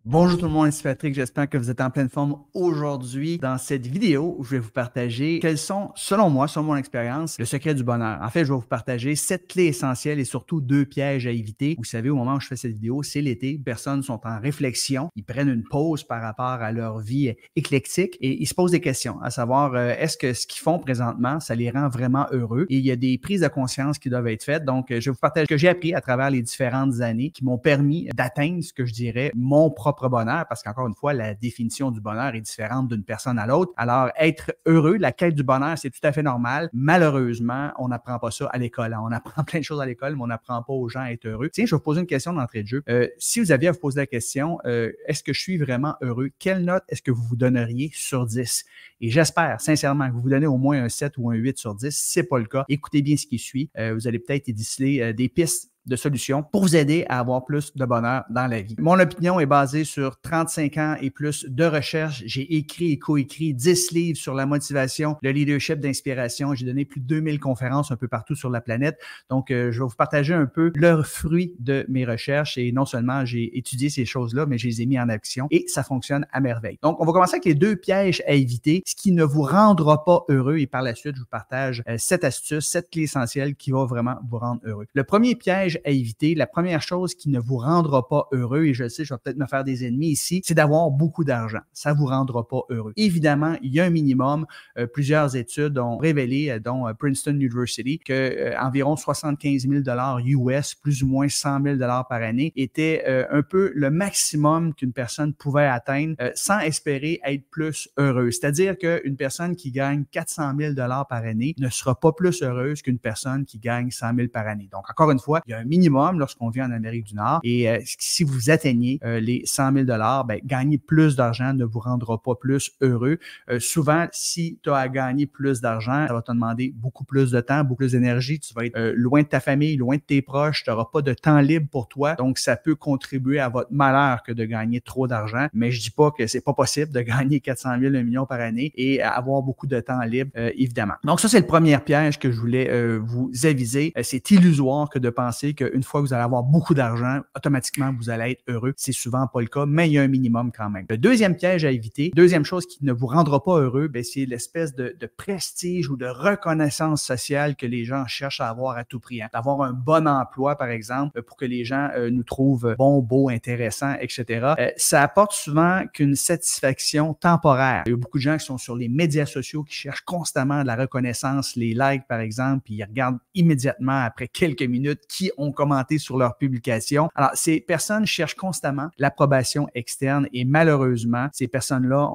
Bonjour tout le monde, ici Patrick, j'espère que vous êtes en pleine forme aujourd'hui. Dans cette vidéo, je vais vous partager quels sont, selon moi, selon mon expérience, le secret du bonheur. En fait, je vais vous partager 7 clés essentielles et surtout 2 pièges à éviter. Vous savez, au moment où je fais cette vidéo, c'est l'été, les personnes sont en réflexion, ils prennent une pause par rapport à leur vie éclectique et ils se posent des questions, à savoir, est-ce que ce qu'ils font présentement, ça les rend vraiment heureux? Et il y a des prises de conscience qui doivent être faites. Donc, je vais vous partager ce que j'ai appris à travers les différentes années qui m'ont permis d'atteindre ce que je dirais mon propre bonheur, parce qu'encore une fois, la définition du bonheur est différente d'une personne à l'autre. Alors, être heureux, la quête du bonheur, c'est tout à fait normal. Malheureusement, on n'apprend pas ça à l'école. On apprend plein de choses à l'école, mais on n'apprend pas aux gens à être heureux. Tiens, je vais vous poser une question d'entrée de jeu. Si vous aviez à vous poser la question, est-ce que je suis vraiment heureux? Quelle note est-ce que vous vous donneriez sur 10? Et j'espère sincèrement que vous vous donnez au moins un 7 ou un 8 sur 10. Si ce n'est pas le cas, écoutez bien ce qui suit. Vous allez peut-être déceler des pistes de solutions pour vous aider à avoir plus de bonheur dans la vie. Mon opinion est basée sur 35 ans et plus de recherche. J'ai écrit et coécrit 10 livres sur la motivation, le leadership d'inspiration. J'ai donné plus de 2000 conférences un peu partout sur la planète. Donc, je vais vous partager un peu le fruit de mes recherches et non seulement j'ai étudié ces choses-là, mais je les ai mis en action et ça fonctionne à merveille. Donc, on va commencer avec les 2 pièges à éviter, ce qui ne vous rendra pas heureux et par la suite, je vous partage 7 astuces, 7 clés essentielles qui vont vraiment vous rendre heureux. Le premier piège à éviter, la première chose qui ne vous rendra pas heureux, et je sais, je vais peut-être me faire des ennemis ici, c'est d'avoir beaucoup d'argent. Ça ne vous rendra pas heureux. Évidemment, il y a un minimum. Plusieurs études ont révélé, dont Princeton University, que environ 75 000 US, plus ou moins 100 000 par année, était un peu le maximum qu'une personne pouvait atteindre sans espérer être plus heureuse. C'est-à-dire qu'une personne qui gagne 400 000 par année ne sera pas plus heureuse qu'une personne qui gagne 100 000 par année. Donc, encore une fois, il y a un minimum lorsqu'on vit en Amérique du Nord et si vous atteignez les 100 000 ben, gagner plus d'argent ne vous rendra pas plus heureux. Souvent, si tu as à gagner plus d'argent, ça va te demander beaucoup plus de temps, beaucoup plus d'énergie. Tu vas être loin de ta famille, loin de tes proches. Tu n'auras pas de temps libre pour toi. Donc, ça peut contribuer à votre malheur que de gagner trop d'argent. Mais je dis pas que c'est pas possible de gagner 400 000, 1 million par année et avoir beaucoup de temps libre, évidemment. Donc, ça, c'est le premier piège que je voulais vous aviser. C'est illusoire que de penser qu'une fois que vous allez avoir beaucoup d'argent, automatiquement, vous allez être heureux. C'est souvent pas le cas, mais il y a un minimum quand même. Le deuxième piège à éviter, deuxième chose qui ne vous rendra pas heureux, ben, c'est l'espèce de prestige ou de reconnaissance sociale que les gens cherchent à avoir à tout prix. Hein. D'avoir un bon emploi, par exemple, pour que les gens nous trouvent bons, beaux, intéressants, etc. Ça apporte souvent qu'une satisfaction temporaire. Il y a beaucoup de gens qui sont sur les médias sociaux qui cherchent constamment de la reconnaissance, les likes, par exemple, puis ils regardent immédiatement après quelques minutes qui ont commenté sur leur publication. Alors, ces personnes cherchent constamment l'approbation externe et malheureusement, ces personnes-là,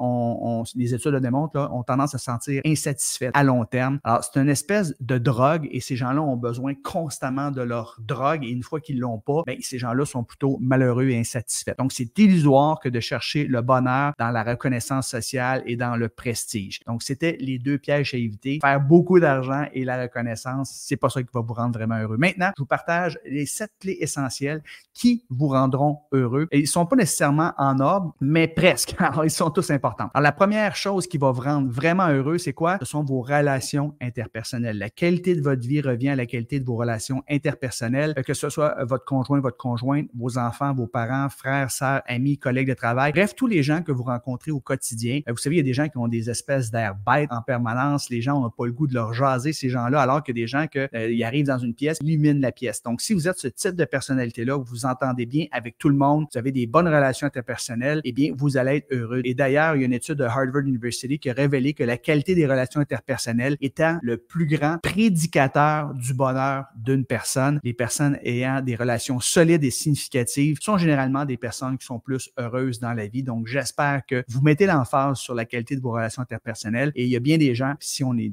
les études le démontrent, là, ont tendance à se sentir insatisfaites à long terme. Alors, c'est une espèce de drogue et ces gens-là ont besoin constamment de leur drogue et une fois qu'ils l'ont pas, ben, ces gens-là sont plutôt malheureux et insatisfaits. Donc, c'est illusoire que de chercher le bonheur dans la reconnaissance sociale et dans le prestige. Donc, c'était les 2 pièges à éviter. Faire beaucoup d'argent et la reconnaissance, c'est pas ça qui va vous rendre vraiment heureux. Maintenant, je vous partage les 7 clés essentielles qui vous rendront heureux. Et ils ne sont pas nécessairement en ordre, mais presque. Alors, ils sont tous importants. Alors, la première chose qui va vous rendre vraiment heureux, c'est quoi? Ce sont vos relations interpersonnelles. La qualité de votre vie revient à la qualité de vos relations interpersonnelles, que ce soit votre conjoint, votre conjointe, vos enfants, vos parents, frères, sœurs, amis, collègues de travail. Bref, tous les gens que vous rencontrez au quotidien. Vous savez, il y a des gens qui ont des espèces d'air bêtes en permanence. Les gens n'ont pas le goût de leur jaser, ces gens-là, alors que des gens qui arrivent dans une pièce, illuminent la pièce. Donc, si vous êtes ce type de personnalité-là, vous vous entendez bien avec tout le monde, vous avez des bonnes relations interpersonnelles, eh bien, vous allez être heureux. Et d'ailleurs, il y a une étude de Harvard University qui a révélé que la qualité des relations interpersonnelles étant le plus grand prédicateur du bonheur d'une personne, les personnes ayant des relations solides et significatives sont généralement des personnes qui sont plus heureuses dans la vie. Donc, j'espère que vous mettez l'emphase sur la qualité de vos relations interpersonnelles. Et il y a bien des gens, si on lit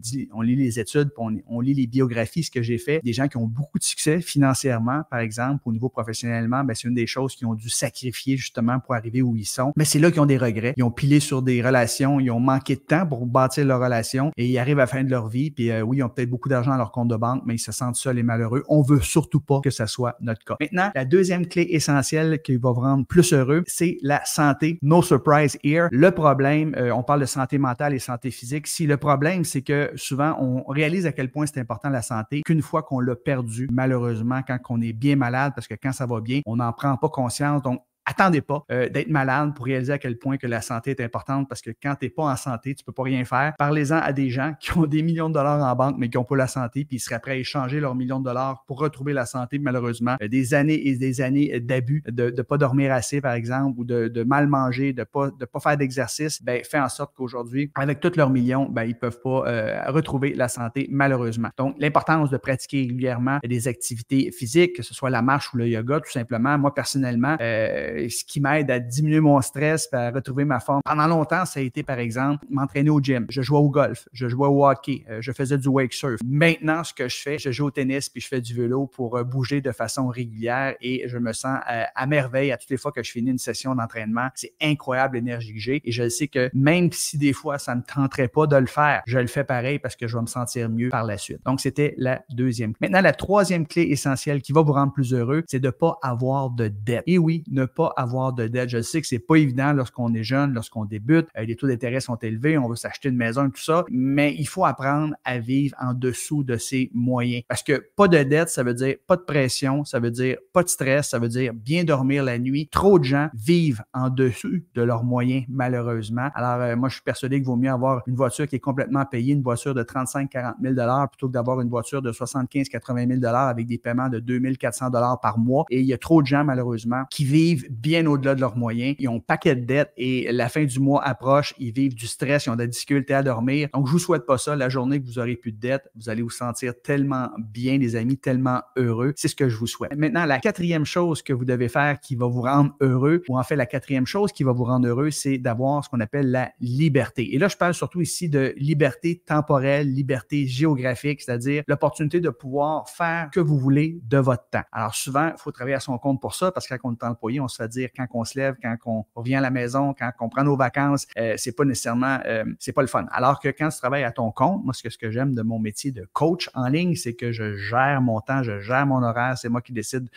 les études, on lit les biographies, ce que j'ai fait, des gens qui ont beaucoup de succès financièrement, par exemple, au niveau professionnellement, ben, c'est une des choses qu'ils ont dû sacrifier justement pour arriver où ils sont. Mais c'est là qu'ils ont des regrets. Ils ont pilé sur des relations, ils ont manqué de temps pour bâtir leur relation et ils arrivent à la fin de leur vie. Puis oui, ils ont peut-être beaucoup d'argent à leur compte de banque, mais ils se sentent seuls et malheureux. On veut surtout pas que ça soit notre cas. Maintenant, la deuxième clé essentielle qui va vous rendre plus heureux, c'est la santé. No surprise here. Le problème, on parle de santé mentale et santé physique. Si le problème, c'est que souvent, on réalise à quel point c'est important la santé qu'une fois qu'on l'a perdu, malheureusement, quand on est bien malade, parce que quand ça va bien, on n'en prend pas conscience. Donc, attendez pas d'être malade pour réaliser à quel point que la santé est importante parce que quand tu n'es pas en santé, tu ne peux pas rien faire. Parlez-en à des gens qui ont des millions de dollars en banque mais qui n'ont pas la santé puis ils seraient prêts à échanger leurs millions de dollars pour retrouver la santé. Malheureusement, des années et des années d'abus, de ne pas dormir assez par exemple ou de mal manger, de pas faire d'exercice, fait en sorte qu'aujourd'hui, avec tous leurs millions, ils ne peuvent pas retrouver la santé malheureusement. Donc, l'importance de pratiquer régulièrement des activités physiques, que ce soit la marche ou le yoga, tout simplement. Moi, personnellement, ce qui m'aide à diminuer mon stress et à retrouver ma forme, pendant longtemps, ça a été, par exemple, m'entraîner au gym. Je jouais au golf, je jouais au hockey, je faisais du wake surf. Maintenant, ce que je fais, je joue au tennis puis je fais du vélo pour bouger de façon régulière et je me sens à merveille à toutes les fois que je finis une session d'entraînement. C'est incroyable l'énergie que j'ai et je sais que même si des fois, ça ne me tenterait pas de le faire, je le fais pareil parce que je vais me sentir mieux par la suite. Donc, c'était la deuxième. Maintenant, la troisième clé essentielle qui va vous rendre plus heureux, c'est de ne pas avoir de dette. Et oui, ne pas avoir de dette. Je sais que c'est pas évident lorsqu'on est jeune, lorsqu'on débute. Les taux d'intérêt sont élevés, on veut s'acheter une maison et tout ça, mais il faut apprendre à vivre en dessous de ses moyens. Parce que pas de dette, ça veut dire pas de pression, ça veut dire pas de stress, ça veut dire bien dormir la nuit. Trop de gens vivent en dessous de leurs moyens, malheureusement. Alors, moi, je suis persuadé qu'il vaut mieux avoir une voiture qui est complètement payée, une voiture de 35-40 000 plutôt que d'avoir une voiture de 75-80 000 avec des paiements de 2400 par mois. Et il y a trop de gens, malheureusement, qui vivent bien au-delà de leurs moyens. Ils ont un paquet de dettes et la fin du mois approche. Ils vivent du stress, ils ont de la difficulté à dormir. Donc, je vous souhaite pas ça. La journée que vous aurez plus de dettes, vous allez vous sentir tellement bien, les amis, tellement heureux. C'est ce que je vous souhaite. Maintenant, la quatrième chose que vous devez faire qui va vous rendre heureux, ou en fait, la quatrième chose qui va vous rendre heureux, c'est d'avoir ce qu'on appelle la liberté. Et là, je parle surtout ici de liberté temporelle, liberté géographique, c'est-à-dire l'opportunité de pouvoir faire ce que vous voulez de votre temps. Alors souvent, il faut travailler à son compte pour ça parce que quand on est employé, on se fait dire quand on se lève, quand on revient à la maison, quand on prend nos vacances, c'est pas nécessairement, c'est pas le fun. Alors que quand tu travailles à ton compte, moi, ce que j'aime de mon métier de coach en ligne, c'est que je gère mon temps, je gère mon horaire, c'est moi qui décide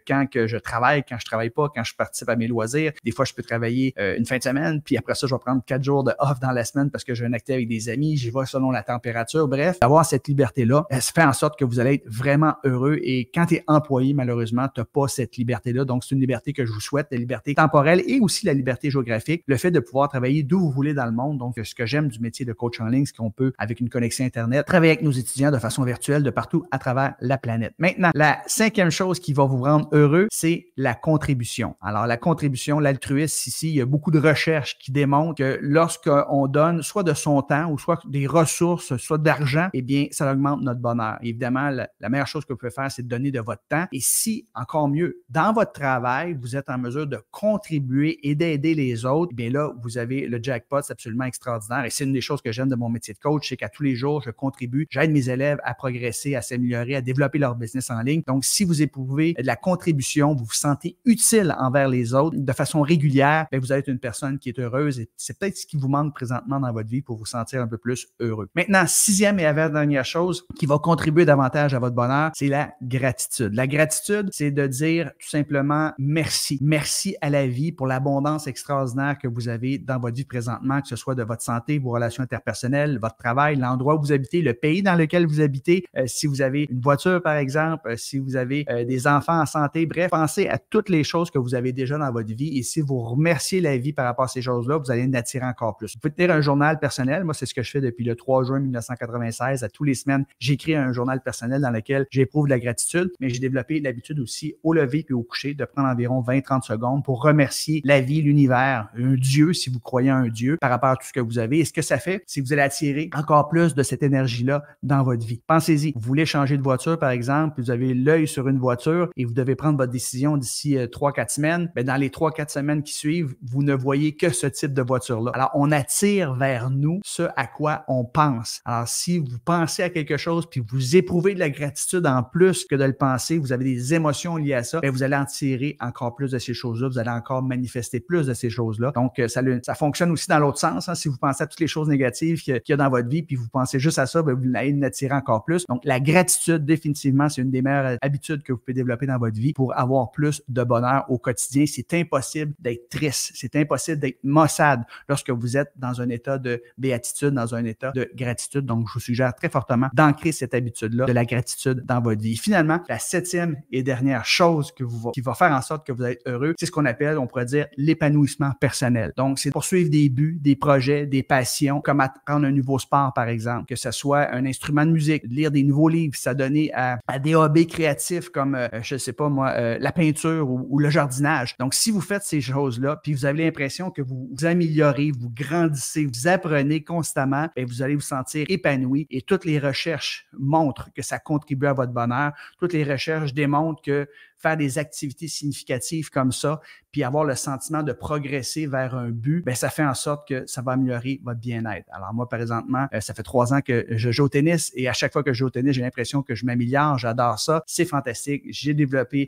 quand que je travaille, quand je travaille pas, quand je participe à mes loisirs. Des fois, je peux travailler une fin de semaine, puis après ça, je vais prendre 4 jours de off dans la semaine parce que j'ai une activité avec des amis, j'y vais selon la température. Bref, avoir cette liberté-là, ça fait en sorte que vous allez être vraiment heureux et quand tu es employé, malheureusement, tu n'as pas cette liberté-là. Donc, c'est une liberté que je vous souhaite, la liberté temporelle et aussi la liberté géographique, le fait de pouvoir travailler d'où vous voulez dans le monde. Donc, ce que j'aime du métier de coach en ligne, c'est qu'on peut, avec une connexion Internet, travailler avec nos étudiants de façon virtuelle de partout à travers la planète. Maintenant, la cinquième chose qui va vous rendre heureux, c'est la contribution. Alors, la contribution, l'altruisme, ici, il y a beaucoup de recherches qui démontrent que lorsqu'on donne soit de son temps ou soit des ressources, soit d'argent, eh bien, ça augmente notre bonheur. Évidemment, la meilleure chose que vous pouvez faire, c'est de donner de votre temps. Et si, encore mieux, dans votre travail, vous êtes en mesure de contribuer et d'aider les autres, eh bien là, vous avez le jackpot, c'est absolument extraordinaire. Et c'est une des choses que j'aime de mon métier de coach, c'est qu'à tous les jours, je contribue, j'aide mes élèves à progresser, à s'améliorer, à développer leur business en ligne. Donc, si vous éprouvez de la contribution, vous vous sentez utile envers les autres de façon régulière, bien, vous allez être une personne qui est heureuse et c'est peut-être ce qui vous manque présentement dans votre vie pour vous sentir un peu plus heureux. Maintenant, sixième et avant-dernière chose qui va contribuer davantage à votre bonheur, c'est la gratitude. La gratitude, c'est de dire tout simplement merci. Merci à la vie pour l'abondance extraordinaire que vous avez dans votre vie présentement, que ce soit de votre santé, vos relations interpersonnelles, votre travail, l'endroit où vous habitez, le pays dans lequel vous habitez, si vous avez une voiture par exemple, si vous avez des enfants en santé, bref, pensez à toutes les choses que vous avez déjà dans votre vie et si vous remerciez la vie par rapport à ces choses-là, vous allez en attirer encore plus. Vous pouvez tenir un journal personnel. Moi, c'est ce que je fais depuis le 3 juin 1996. À tous les semaines, j'écris un journal personnel dans lequel j'éprouve de la gratitude, mais j'ai développé l'habitude aussi au lever puis au coucher de prendre environ 20-30 secondes pour remercier la vie, l'univers, un Dieu, si vous croyez en un Dieu, par rapport à tout ce que vous avez. Et ce que ça fait, c'est que vous allez attirer encore plus de cette énergie-là dans votre vie. Pensez-y, vous voulez changer de voiture, par exemple, vous avez l'œil sur une voiture et vous devez prendre votre décision d'ici 3-4 semaines. Bien, dans les 3-4 semaines qui suivent, vous ne voyez que ce type de voiture-là. Alors, on attire vers nous ce à quoi on pense. Alors, si vous pensez à quelque chose puis vous éprouvez de la gratitude en plus que de le penser, vous avez des émotions liées à ça, bien, vous allez en tirer encore plus de ces choses-là, vous allez encore manifester plus de ces choses-là. Donc, ça fonctionne aussi dans l'autre sens. Hein. Si vous pensez à toutes les choses négatives qu'il y a dans votre vie puis vous pensez juste à ça, bien, vous allez en attirer encore plus. Donc, la gratitude, définitivement, c'est une des meilleures habitudes que vous pouvez développer dans votre vie pour avoir plus de bonheur au quotidien. C'est impossible d'être triste. C'est impossible d'être maussade lorsque vous êtes dans un état de béatitude, dans un état de gratitude. Donc, je vous suggère très fortement d'ancrer cette habitude-là de la gratitude dans votre vie. Finalement, la septième et dernière chose qui va faire en sorte que vous allez être heureux. C'est ce qu'on appelle, on pourrait dire, l'épanouissement personnel. Donc, c'est poursuivre des buts, des projets, des passions, comme apprendre un nouveau sport, par exemple, que ce soit un instrument de musique, lire des nouveaux livres, s'adonner à des hobbies créatifs comme, je ne sais pas moi, la peinture ou le jardinage. Donc, si vous faites ces choses-là, puis vous avez l'impression que vous vous améliorez, vous grandissez, vous apprenez constamment, bien, vous allez vous sentir épanoui et toutes les recherches montrent que ça contribue à votre bonheur. Toutes les recherches démontrent que faire des activités significatives comme ça, puis avoir le sentiment de progresser vers un but, bien, ça fait en sorte que ça va améliorer votre bien-être. Alors moi, présentement, ça fait 3 ans que je joue au tennis et à chaque fois que je joue au tennis, j'ai l'impression que je m'améliore, j'adore ça, c'est fantastique. J'ai développé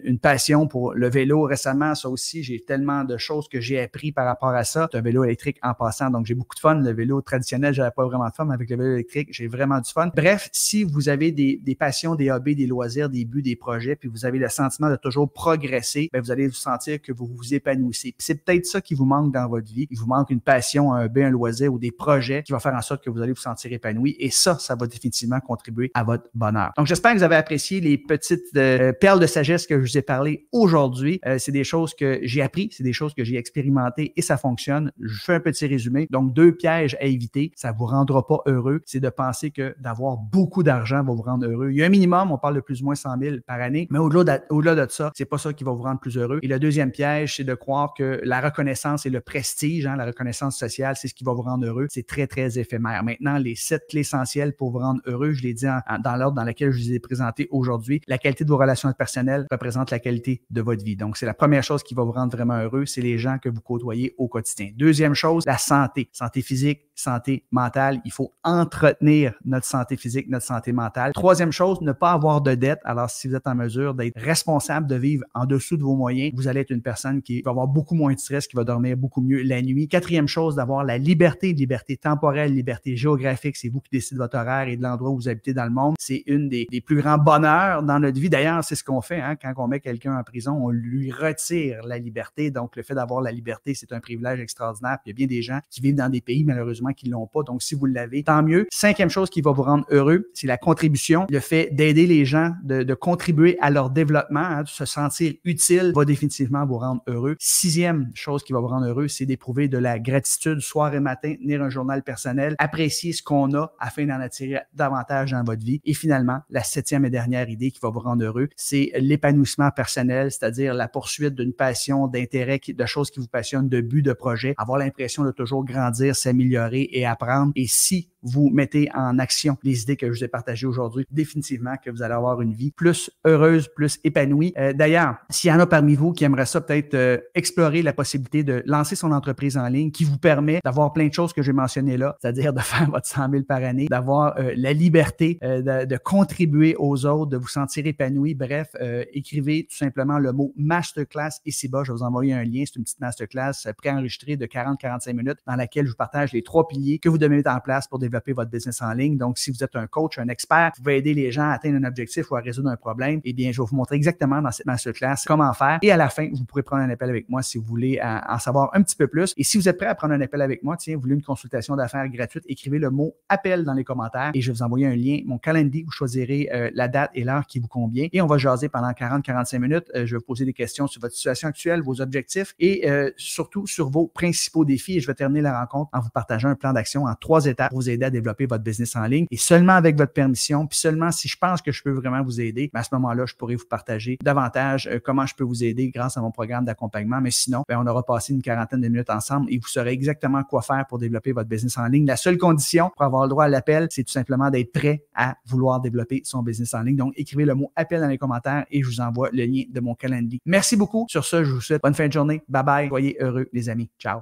une passion pour le vélo récemment, ça aussi, j'ai tellement de choses que j'ai appris par rapport à ça. C'est un vélo électrique en passant, donc j'ai beaucoup de fun. Le vélo traditionnel, j'avais pas vraiment de fun, mais avec le vélo électrique, j'ai vraiment du fun. Bref, si vous avez des passions, des hobbies, des loisirs, des buts, des projets, puis vous avez le sentiment de toujours progresser, bien, vous allez vous sentir que vous vous épanouissez. Puis c'est peut-être ça qui vous manque dans votre vie. Il vous manque une passion, un hobby, un loisir ou des projets qui vont faire en sorte que vous allez vous sentir épanoui. Et ça va définitivement contribuer à votre bonheur. Donc, j'espère que vous avez apprécié les petites perles de sagesse que je vous ai parlé aujourd'hui. C'est des choses que j'ai appris, c'est des choses que j'ai expérimentées et ça fonctionne. Je fais un petit résumé. Donc, 2 pièges à éviter. Ça vous rendra pas heureux. C'est de penser que d'avoir beaucoup d'argent va vous rendre heureux. Il y a un minimum, on parle de plus ou moins 100 000 par année, mais au-delà de ça, c'est pas ça qui va vous rendre plus heureux. Et le deuxième piège, c'est de croire que la reconnaissance et le prestige, la reconnaissance sociale, c'est ce qui va vous rendre heureux. C'est très, très éphémère. Maintenant, les 7 clés essentielles pour vous rendre heureux, je l'ai dit dans l'ordre dans lequel je vous ai présenté aujourd'hui. La qualité de vos relations personnelles représente la qualité de votre vie. Donc, c'est la première chose qui va vous rendre vraiment heureux, c'est les gens que vous côtoyez au quotidien. Deuxième chose, la santé. Santé physique, santé mentale. Il faut entretenir notre santé physique, notre santé mentale. Troisième chose, ne pas avoir de dette. Alors, si vous êtes en mesure d'être responsable de vivre en dessous de vos moyens, vous allez être une personne qui va avoir beaucoup moins de stress, qui va dormir beaucoup mieux la nuit. Quatrième chose, d'avoir la liberté temporelle, liberté géographique. C'est vous qui décidez de votre horaire et de l'endroit où vous habitez dans le monde. C'est une des plus grands bonheurs dans notre vie. D'ailleurs, c'est ce qu'on fait quand on met quelqu'un en prison, on lui retire la liberté. Donc, le fait d'avoir la liberté, c'est un privilège extraordinaire. Puis il y a bien des gens qui vivent dans des pays, malheureusement, qui ne l'ont pas. Donc, si vous l'avez, tant mieux. Cinquième chose qui va vous rendre heureux, c'est la contribution. Le fait d'aider les gens, de contribuer à leur développement, de se sentir utile, va définitivement vous rendre heureux. Sixième chose qui va vous rendre heureux, c'est d'éprouver de la gratitude soir et matin, tenir un journal personnel, apprécier ce qu'on a afin d'en attirer davantage dans votre vie. Et finalement, la septième et dernière idée qui va vous rendre heureux, c'est l'épanouissement personnel, c'est-à-dire la poursuite d'une passion, d'intérêt, de choses qui vous passionnent, de buts, de projets, avoir l'impression de toujours grandir, s'améliorer et apprendre. Et si vous mettez en action les idées que je vous ai partagées aujourd'hui, définitivement que vous allez avoir une vie plus heureuse, plus épanouie. D'ailleurs, s'il y en a parmi vous qui aimeraient ça, peut-être explorer la possibilité de lancer son entreprise en ligne qui vous permet d'avoir plein de choses que j'ai mentionnées là, c'est-à-dire de faire votre 100 000 par année, d'avoir la liberté de contribuer aux autres, de vous sentir épanoui. Bref, écrivez tout simplement le mot masterclass ici-bas. Je vais vous envoyer un lien. C'est une petite masterclass préenregistrée de 40-45 minutes dans laquelle je vous partage les 3 piliers que vous devez mettre en place pour développer votre business en ligne. Donc, si vous êtes un coach, un expert, vous pouvez aider les gens à atteindre un objectif ou à résoudre un problème, eh bien, je vais vous montrer exactement dans cette masterclass comment faire. Et à la fin, vous pourrez prendre un appel avec moi si vous voulez en savoir un petit peu plus. Et si vous êtes prêt à prendre un appel avec moi, vous voulez une consultation d'affaires gratuite, écrivez le mot appel dans les commentaires et je vais vous envoyer un lien, mon calendrier. Vous choisirez la date et l'heure qui vous convient et on va jaser pendant 40-45 minutes. Je vais vous poser des questions sur votre situation actuelle, vos objectifs et surtout sur vos principaux défis. Et je vais terminer la rencontre en vous partageant un plan d'action en 3 étapes pour vous aider à développer votre business en ligne. Et seulement avec votre permission, puis seulement si je pense que je peux vraiment vous aider, à ce moment-là, je pourrai vous partager davantage comment je peux vous aider grâce à mon programme d'accompagnement. Mais sinon, on aura passé une quarantaine de minutes ensemble et vous saurez exactement quoi faire pour développer votre business en ligne. La seule condition pour avoir le droit à l'appel, c'est tout simplement d'être prêt à vouloir développer son business en ligne. Donc, écrivez le mot appel dans les commentaires et je vous envoie le lien de mon calendrier. Merci beaucoup. Sur ce, je vous souhaite bonne fin de journée. Bye bye. Soyez heureux, les amis. Ciao.